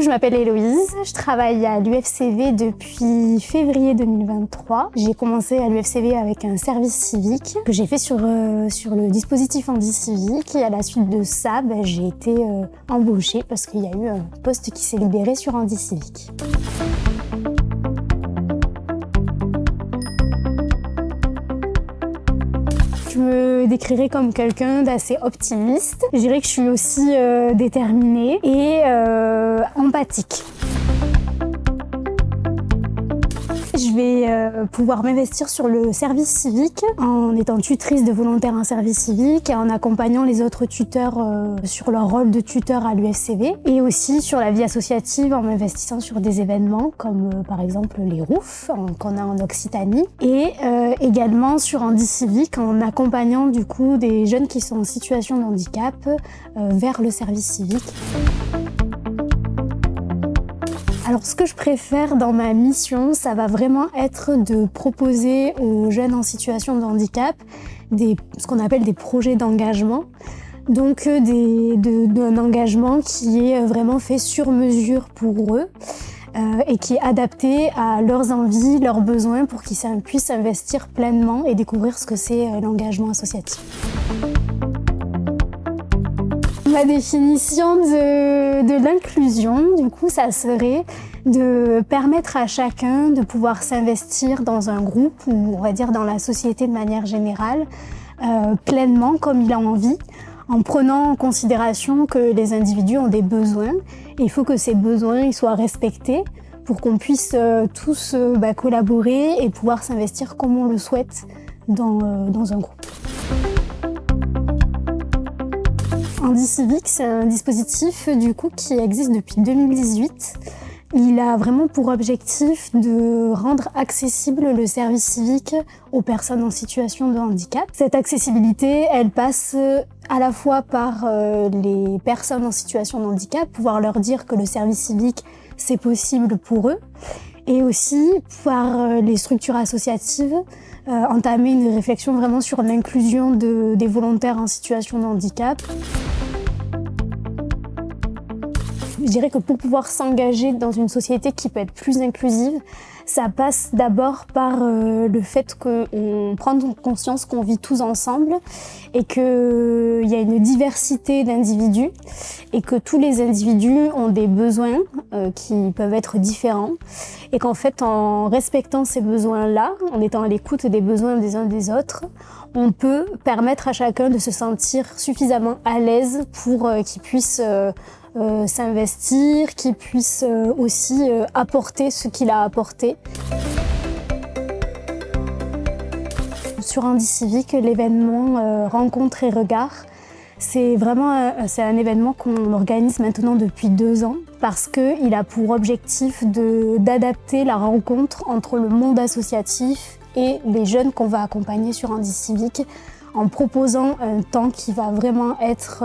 je m'appelle Héloïse, je travaille à l'UFCV depuis février 2023. J'ai commencé à l'UFCV avec un service civique que j'ai fait sur le dispositif Handi Civique et à la suite de ça, j'ai été embauchée parce qu'il y a eu un poste qui s'est libéré sur Handi Civique. Je me décrirais comme quelqu'un d'assez optimiste. Je dirais que je suis aussi déterminée et empathique. Je vais pouvoir m'investir sur le service civique en étant tutrice de volontaires en service civique et en accompagnant les autres tuteurs sur leur rôle de tuteur à l'UFCV et aussi sur la vie associative en m'investissant sur des événements comme par exemple les ROUF qu'on a en Occitanie et également sur Handi Civique en accompagnant du coup des jeunes qui sont en situation de handicap vers le service civique. Alors ce que je préfère dans ma mission, ça va vraiment être de proposer aux jeunes en situation de handicap ce qu'on appelle des projets d'engagement. Donc un engagement qui est vraiment fait sur mesure pour eux et qui est adapté à leurs envies, leurs besoins pour qu'ils puissent s'investir pleinement et découvrir ce que c'est l'engagement associatif. Ma définition de l'inclusion, du coup, ça serait de permettre à chacun de pouvoir s'investir dans un groupe ou on va dire dans la société de manière générale, pleinement comme il a envie, en prenant en considération que les individus ont des besoins et il faut que ces besoins ils soient respectés pour qu'on puisse tous collaborer et pouvoir s'investir comme on le souhaite dans un groupe. Handi Civique, c'est un dispositif du coup qui existe depuis 2018. Il a vraiment pour objectif de rendre accessible le service civique aux personnes en situation de handicap. Cette accessibilité, elle passe à la fois par les personnes en situation de handicap, pouvoir leur dire que le service civique, c'est possible pour eux, et aussi par les structures associatives, entamer une réflexion vraiment sur l'inclusion des volontaires en situation de handicap. Je dirais que pour pouvoir s'engager dans une société qui peut être plus inclusive, ça passe d'abord par le fait qu'on prenne conscience qu'on vit tous ensemble et qu'il y a une diversité d'individus et que tous les individus ont des besoins qui peuvent être différents et qu'en fait en respectant ces besoins-là, en étant à l'écoute des besoins des uns des autres, on peut permettre à chacun de se sentir suffisamment à l'aise pour qu'il puisse s'investir, qu'il puisse aussi apporter ce qu'il a apporté. Sur Handi Civique, l'événement Rencontre et Regard, c'est un événement qu'on organise maintenant depuis 2 ans parce qu'il a pour objectif d'adapter la rencontre entre le monde associatif et les jeunes qu'on va accompagner sur Handi Civique en proposant un temps qui va vraiment être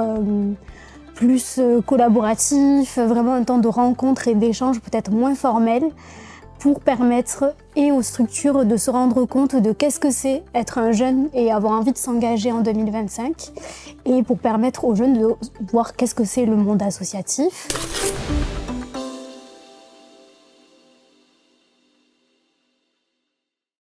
plus collaboratif, vraiment un temps de rencontre et d'échange peut-être moins formel pour permettre et aux structures de se rendre compte de qu'est-ce que c'est être un jeune et avoir envie de s'engager en 2025 et pour permettre aux jeunes de voir qu'est-ce que c'est le monde associatif.